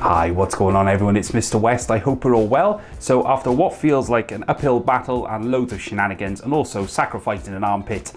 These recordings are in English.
Hi, what's going on everyone? It's Mr. West. I hope you're all well. So after what feels like an uphill battle and loads of shenanigans and also sacrificing an armpit,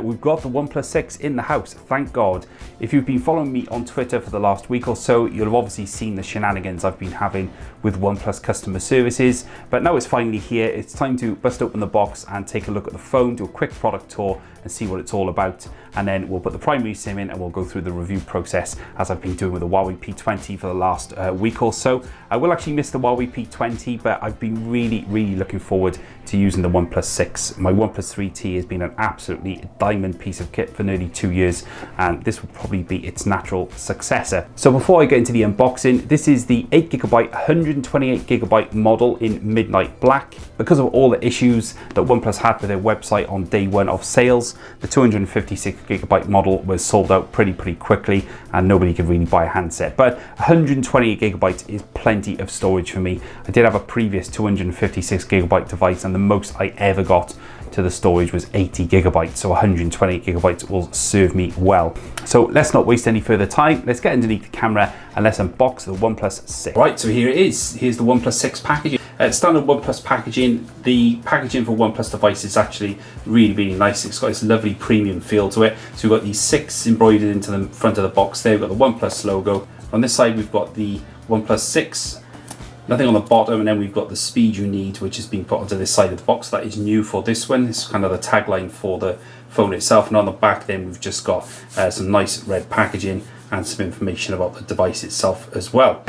we've got the OnePlus 6 in the house, thank God. If you've been following me on Twitter for the last week or so, you'll have obviously seen the shenanigans I've been having with OnePlus customer services. But now it's finally here. It's time to bust open the box and take a look at the phone, do a quick product tour and see what it's all about. And then we'll put the primary SIM in and we'll go through the review process as I've been doing with the Huawei P20 for the last week or so. I will actually miss the Huawei P20, but I've been really looking forward to using the OnePlus 6. My OnePlus 3T has been an absolutely diamond piece of kit for nearly 2 years, and this will probably be its natural successor. So before I get into the unboxing, this is the 8GB, 128GB model in midnight black. Because of all the issues that OnePlus had with their website on day one of sales, the 256GB model was sold out pretty quickly and nobody could really buy a handset. But 128GB is plenty of storage for me. I did have a previous 256GB device and the most I ever got to the storage was 80GB, so 128GB will serve me well. So let's not waste any further time. Let's get underneath the camera and let's unbox the OnePlus 6. Right, so here it is. Here's the OnePlus 6 packaging. Standard OnePlus packaging. The packaging for OnePlus device is actually really nice. It's got this lovely premium feel to it. So we've got these 6 embroidered into the front of the box there. We've got the OnePlus logo. On this side we've got the OnePlus 6. Nothing on the bottom, and then we've got the speed you need, which has been put onto this side of the box. That is new for this one. It's kind of the tagline for the phone itself. And on the back then we've just got some nice red packaging and some information about the device itself as well.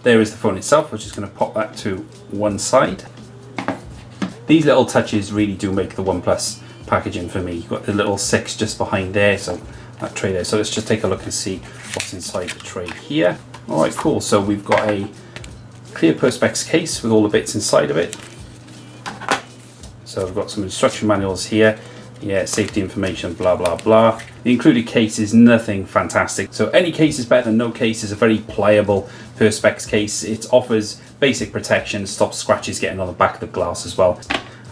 There is the phone itself. We're just going to pop that to one side. These little touches really do make the OnePlus packaging for me. You've got the little 6 just behind there, so that tray there. So let's just take a look and see what's inside the tray here. All right, cool. So we've got a clear Perspex case with all the bits inside of it. So we've got some instruction manuals here. Yeah, safety information, blah blah. The included case is nothing fantastic. So any case is better than no case. It's a very pliable Perspex case. It offers basic protection, stops scratches getting on the back of the glass as well.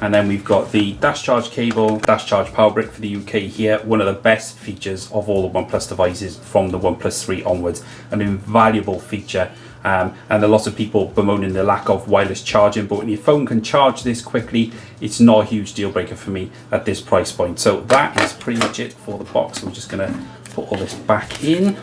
And then we've got the dash charge cable, dash charge power brick for the UK here. One of the best features of all the OnePlus devices from the OnePlus 3 onwards. An invaluable feature. And a lot of people bemoaning the lack of wireless charging, but when your phone can charge this quickly, it's not a huge deal breaker for me at this price point. So that is pretty much it for the box. We're just going to put all this back in.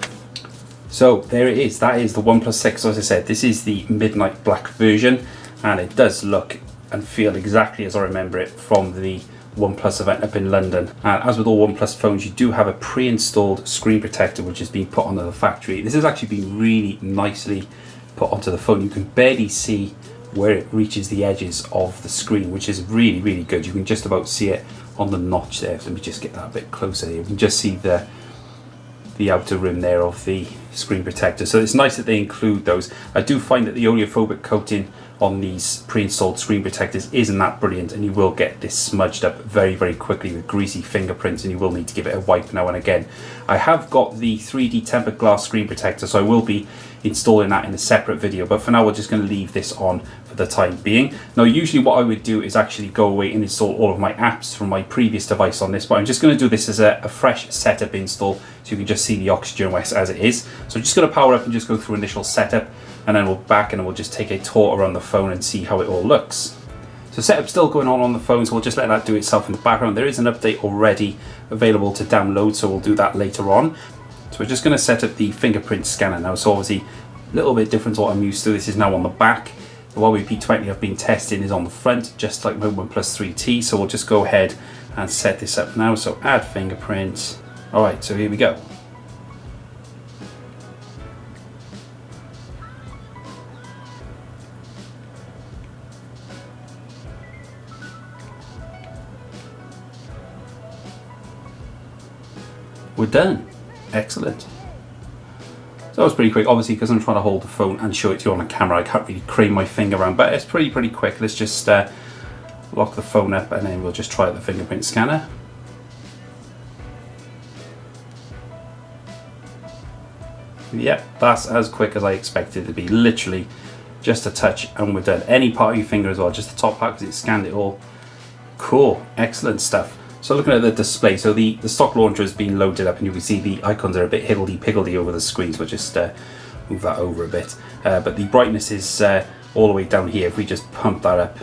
So there it is. That is the OnePlus 6. As I said, this is the midnight black version, and it does look and feel exactly as I remember it from the OnePlus event up in London. And as with all OnePlus phones, you do have a pre-installed screen protector which has been put onto the factory. This has actually been really nicely put onto the phone. You can barely see where it reaches the edges of the screen, which is really good. You can just about see it on the notch there. So let me just get that a bit closer here. You can just see the outer rim there of the screen protector. So it's nice that they include those. I do find that the oleophobic coating on these pre-installed screen protectors isn't that brilliant, and you will get this smudged up very quickly with greasy fingerprints, and you will need to give it a wipe now and again. I have got the 3D tempered glass screen protector, so I will be installing that in a separate video, but for now we're just going to leave this on for the time being. Now usually what I would do is actually go away and install all of my apps from my previous device on this, but I'm just going to do this as a fresh setup install so you can just see the Oxygen OS as it is. So I'm just going to power up and just go through initial setup, and then we'll back and we'll just take a tour around the phone and see how it all looks. So setup's still going on the phone, so we'll just let that do itself in the background. There is an update already available to download, so we'll do that later on. So we're just going to set up the fingerprint scanner now. So obviously a little bit different to what I'm used to. This is now on the back. The Huawei P20 I've been testing is on the front, just like my OnePlus 3T. So we'll just go ahead and set this up now. So add fingerprints. All right, so here we go. We're done. Excellent. So that was pretty quick, obviously because I'm trying to hold the phone and show it to you on a camera. I can't really crane my finger around, but it's pretty quick. Let's just lock the phone up and then we'll just try the fingerprint scanner. Yep, that's as quick as I expected it to be. Literally just a touch and we're done. Any part of your finger as well, just the top part because it scanned it all. Cool, excellent stuff. So looking at the display, so the stock launcher has been loaded up and you can see the icons are a bit higgledy-piggledy over the screen, so we'll just move that over a bit. But the brightness is all the way down here. If we just pump that up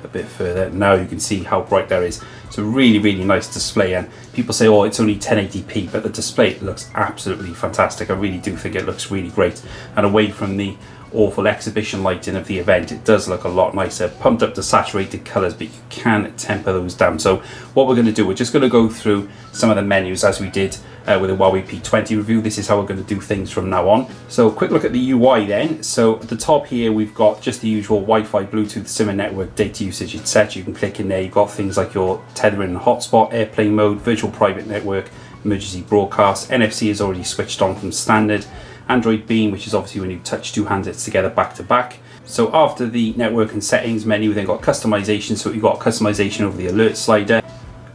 a bit further, now you can see how bright that is. It's a really, really nice display, and people say, oh, it's only 1080p, but the display looks absolutely fantastic. I really do think it looks really great, and away from the awful exhibition lighting of the event, it does look a lot nicer. Pumped up to saturated colors, but you can temper those down. So what we're going to do, we're just going to go through some of the menus as we did with the Huawei P20 review. This is how we're going to do things from now on. So quick look at the UI then. So at the top here we've got just the usual Wi-Fi, Bluetooth, SIM and network, data usage, etc. You can click in there. You've got things like your tethering and hotspot, airplane mode, virtual private network, emergency broadcast. NFC is already switched on from standard. Android Beam, which is obviously when you touch two handsets together back to back. So after the network and settings menu, we've then got customization. So you've got customization over the alert slider.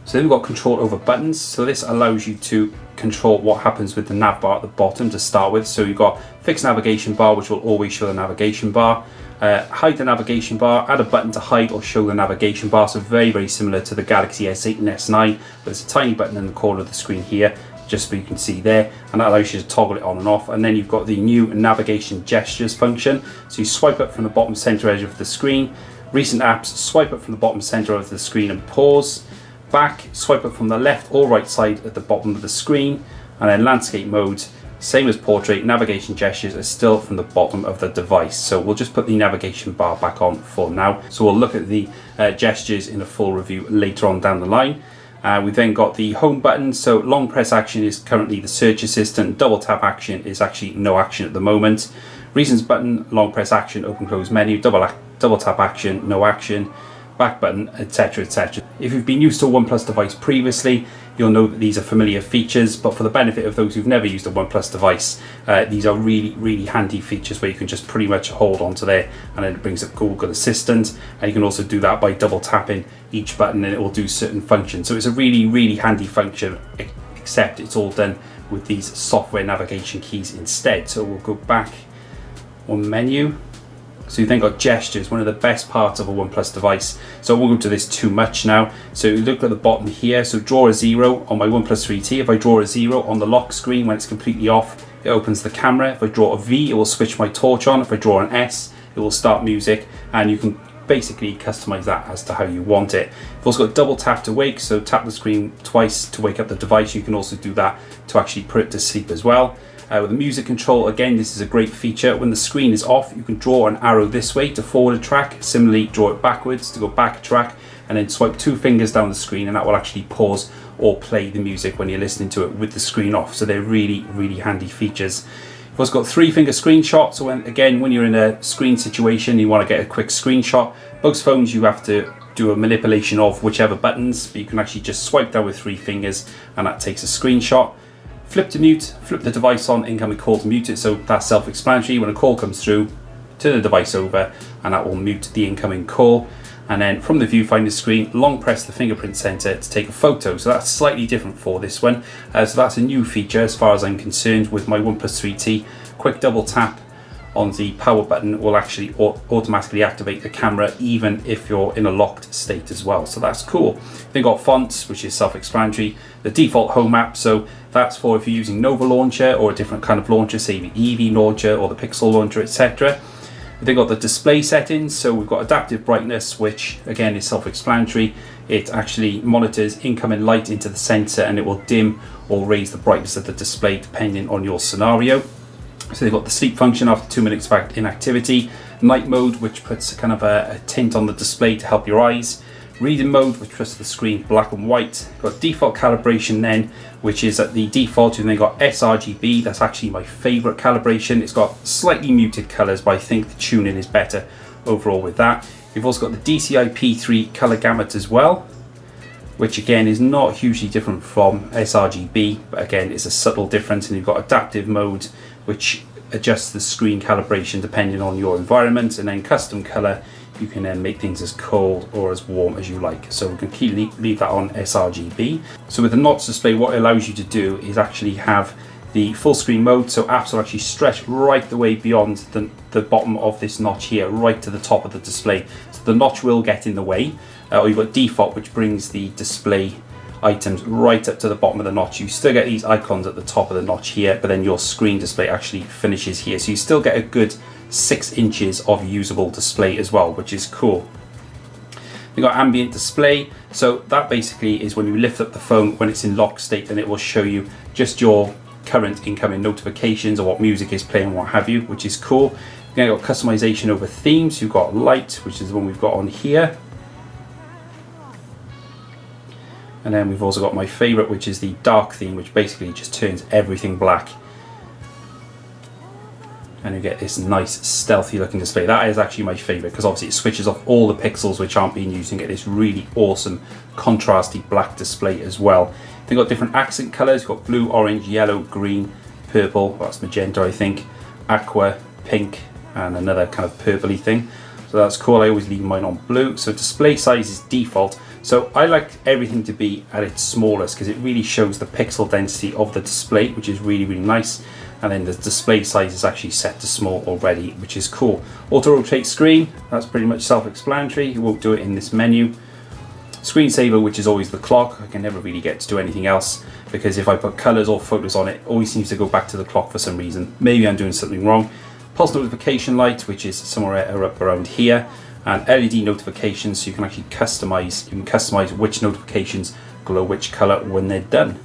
So then we've got control over buttons. So this allows you to control what happens with the nav bar at the bottom to start with. So you've got fixed navigation bar, which will always show the navigation bar. Hide the navigation bar, add a button to hide or show the navigation bar. So very, very similar to the Galaxy S8 and S9. But there's a tiny button in the corner of the screen here, just so you can see there, and that allows you to toggle it on and off. And then you've got the new navigation gestures function. So you swipe up from the bottom center edge of the screen. Recent apps, swipe up from the bottom center of the screen and pause. Back, swipe up from the left or right side at the bottom of the screen. And then landscape mode, same as portrait, navigation gestures are still from the bottom of the device. So we'll just put the navigation bar back on for now. So we'll look at the gestures in a full review later on down the line. We've then got the home button. So long press action is currently the search assistant. Double tap action is actually no action at the moment. Reasons button, long press action, open close menu. Double tap action, no action. Back button, etc, etc. If you've been used to a OnePlus device previously, you'll know that these are familiar features, but for the benefit of those who've never used a OnePlus device, these are really, really handy features where you can just pretty much hold onto there and then it brings up Google Assistant, and you can also do that by double tapping each button and it will do certain functions. So it's a really, really handy function, except it's all done with these software navigation keys instead. So we'll go back on menu. So you've then got gestures, one of the best parts of a OnePlus device. So I won't go into this too much now. So you look at the bottom here, so draw a 0 on my OnePlus 3T. If I draw a 0 on the lock screen when it's completely off, it opens the camera. If I draw a V, it will switch my torch on. If I draw an S, it will start music, and you can basically customize that as to how you want it. You've also got double tap to wake, so tap the screen twice to wake up the device. You can also do that to actually put it to sleep as well. With the music control, again, this is a great feature. When the screen is off, you can draw an arrow this way to forward a track. Similarly, draw it backwards to go back a track, and then swipe two fingers down the screen and that will actually pause or play the music when you're listening to it with the screen off. So they're really, really handy features. You've also got 3-finger screenshot. So when you're in a screen situation, you want to get a quick screenshot. Most phones, you have to do a manipulation of whichever buttons, but you can actually just swipe down with 3 fingers and that takes a screenshot. Flip to mute, flip the device on, incoming call to mute it. So that's self-explanatory. When a call comes through, turn the device over and that will mute the incoming call. And then from the viewfinder screen, long press the fingerprint sensor to take a photo. So that's slightly different for this one. So that's a new feature as far as I'm concerned with my OnePlus 3T. Quick double tap on the power button will actually automatically activate the camera even if you're in a locked state as well. So that's cool. Then got fonts, which is self-explanatory. The default home app, so that's for if you're using Nova launcher or a different kind of launcher, say the Eevee launcher or the Pixel launcher, etc. They've got the display settings, so we've got adaptive brightness, which again is self-explanatory. It actually monitors incoming light into the sensor and it will dim or raise the brightness of the display depending on your scenario. So they've got the sleep function after 2 minutes of inactivity, night mode, which puts kind of a tint on the display to help your eyes, reading mode, which puts the screen black and white. Got default calibration then, which is at the default. You've then got sRGB. That's actually my favorite calibration. It's got slightly muted colors, but I think the tuning is better overall with that. You've also got the DCI P3 color gamut as well, which again is not hugely different from sRGB, but again it's a subtle difference. And you've got adaptive mode, which adjusts the screen calibration depending on your environment, and then custom color, you can then make things as cold or as warm as you like. So we can leave that on sRGB. So with the notch display, what it allows you to do is actually have the full screen mode, so apps will actually stretch right the way beyond the bottom of this notch here, right to the top of the display. So the notch will get in the way, or you've got default, which brings the display items right up to the bottom of the notch. You still get these icons at the top of the notch here, but then your screen display actually finishes here. So you still get a good 6 inches of usable display as well, which is cool. You've got ambient display, so that basically is when you lift up the phone when it's in lock state, then it will show you just your current incoming notifications or what music is playing, what have you, which is cool. You've got customization over themes. You've got light, which is the one we've got on here. And then we've also got my favorite, which is the dark theme, which basically just turns everything black. And you get this nice stealthy looking display. That is actually my favorite, because obviously it switches off all the pixels which aren't being used and get this really awesome contrasty black display as well. They've got different accent colors. You've got blue, orange, yellow, green, purple, well, that's magenta I think, aqua, pink, and another kind of purpley thing. So that's cool. I always leave mine on blue. So display size is default. So I like everything to be at its smallest because it really shows the pixel density of the display, which is really, really nice. And then the display size is actually set to small already, which is cool. Auto rotate screen, that's pretty much self-explanatory. You won't do it in this menu. Screensaver, which is always the clock. I can never really get to do anything else because if I put colors or photos on it, it always seems to go back to the clock for some reason. Maybe I'm doing something wrong. Pulse notification light, which is somewhere up around here, and LED notifications, so you can actually customize. You can customize which notifications glow which color when they're done.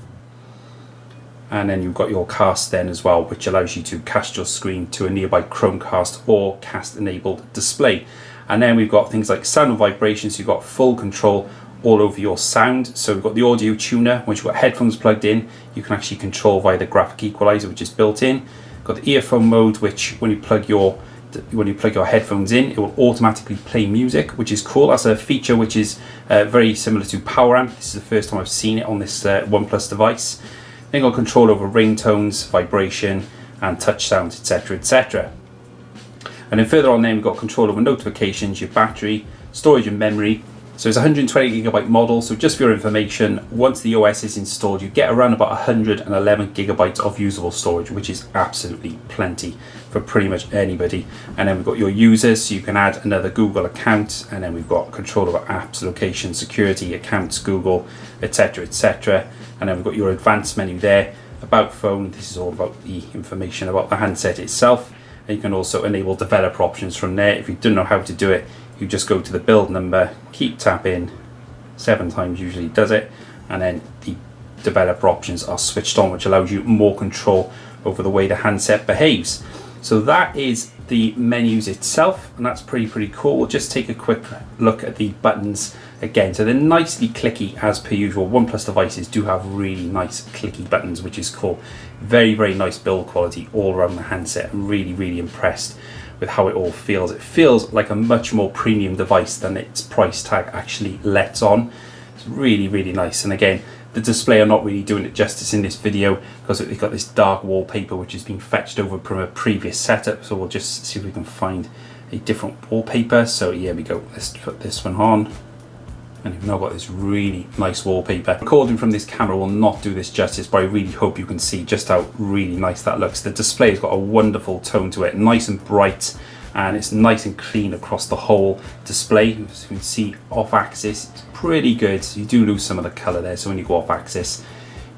And then you've got your cast then as well, which allows you to cast your screen to a nearby Chromecast or cast enabled display. And then we've got things like sound and vibrations. So you've got full control all over your sound. So we've got the audio tuner, once you've got headphones plugged in, you can actually control via the graphic equalizer, which is built in. Got the earphone mode, which when you plug your headphones in, it will automatically play music, which is cool. That's a feature which is very similar to Power Amp. This is the first time I've seen it on this OnePlus device. Then got control over ringtones, vibration, and touch sounds, etc., etc. And then further on, then we've got control over notifications, your battery, storage, and memory. So it's a 128GB model. So just for your information, once the OS is installed, you get around about 111GB of usable storage, which is absolutely plenty for pretty much anybody. And then we've got your users, so you can add another Google account, and then we've got control over apps, location, security, accounts, Google, etc., etc. And then we've got your advanced menu there, about phone. This is all about the information about the handset itself. And you can also enable developer options from there. If you don't know how to do it, you just go to the build number, keep tapping, 7 times usually does it, and then the developer options are switched on, which allows you more control over the way the handset behaves. So that is the menus itself, and that's pretty cool. We'll just take a quick look at the buttons again. So they're nicely clicky as per usual. OnePlus devices do have really nice clicky buttons, which is cool. Very nice build quality all around the handset. I'm really impressed with how it all feels. It feels like a much more premium device than its price tag actually lets on. It's really nice. And again, the display are not really doing it justice in this video because they've got this dark wallpaper which has been fetched over from a previous setup. So we'll just see if we can find a different wallpaper. So here we go. Let's put this one on. And you've now got this really nice wallpaper. Recording from this camera will not do this justice, but I really hope you can see just how really nice that looks. The display has got a wonderful tone to it, nice and bright, and it's nice and clean across the whole display. As you can see off axis, it's pretty good. You do lose some of the color there, so when you go off axis,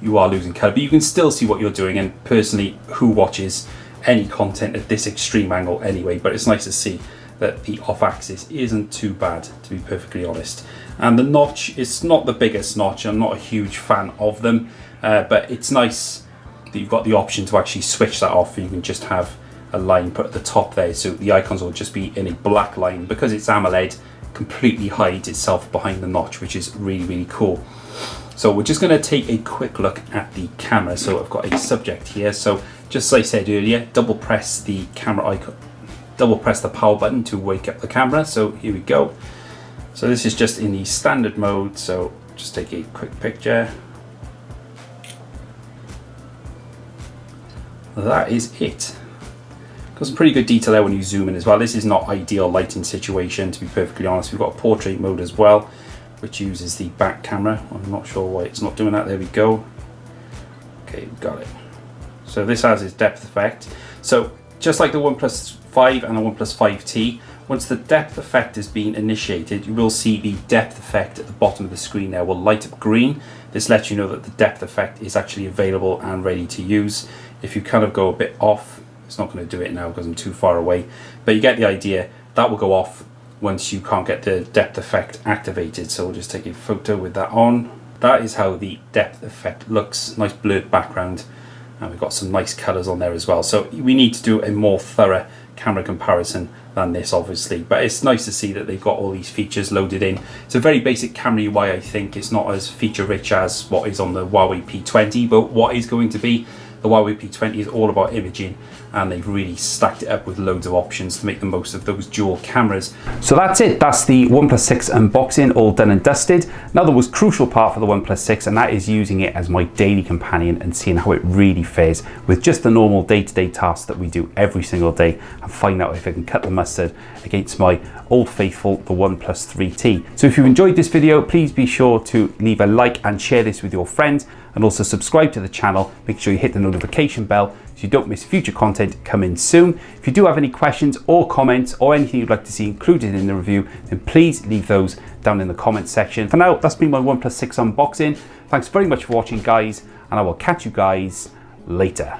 you are losing color, but you can still see what you're doing. And personally, who watches any content at this extreme angle anyway? But it's nice to see that the off axis isn't too bad, to be perfectly honest. And the notch is not the biggest notch. I'm not a huge fan of them, but it's nice that you've got the option to actually switch that off. You can just have a line put at the top there, so the icons will just be in a black line. Because it's AMOLED, completely hides itself behind the notch, which is really cool. So we're just going to take a quick look at the camera. So I've got a subject here. So just as I said earlier, double press the camera icon, double press the power button to wake up the camera. So here we go. So this is just in the standard mode, so just take a quick picture. That is it. Got some pretty good detail there when you zoom in as well. This is not ideal lighting situation, to be perfectly honest. We've got a portrait mode as well, which uses the back camera. I'm not sure why it's not doing that. There we go. Okay, got it. So this has its depth effect. So just like the OnePlus 5 and the OnePlus 5T, once the depth effect has been initiated, you will see the depth effect at the bottom of the screen there will light up green. This lets you know that the depth effect is actually available and ready to use. If you kind of go a bit off, it's not going to do it now because I'm too far away, but you get the idea. That will go off once you can't get the depth effect activated. So we'll just take a photo with that on. That is how the depth effect looks. Nice blurred background, and we've got some nice colors on there as well. So we need to do a more thorough camera comparison than this, obviously, but it's nice to see that they've got all these features loaded in. It's a very basic camera UI. I think it's not as feature rich as what is on the Huawei P20, but what is going to be the Huawei P20 is all about imaging, and they've really stacked it up with loads of options to make the most of those dual cameras. So that's it. That's the OnePlus 6 unboxing, all done and dusted. Now the most crucial part for the OnePlus 6, and that is using it as my daily companion and seeing how it really fares with just the normal day-to-day tasks that we do every single day, and find out if I can cut the mustard against my old faithful, the OnePlus 3T. So if you enjoyed this video, please be sure to leave a like and share this with your friends, and also subscribe to the channel. Make sure you hit the notification bell so you don't miss future content coming soon. If you do have any questions or comments or anything you'd like to see included in the review, then please leave those down in the comments section. For now, that's been my OnePlus 6 unboxing. Thanks very much for watching, guys, and I will catch you guys later.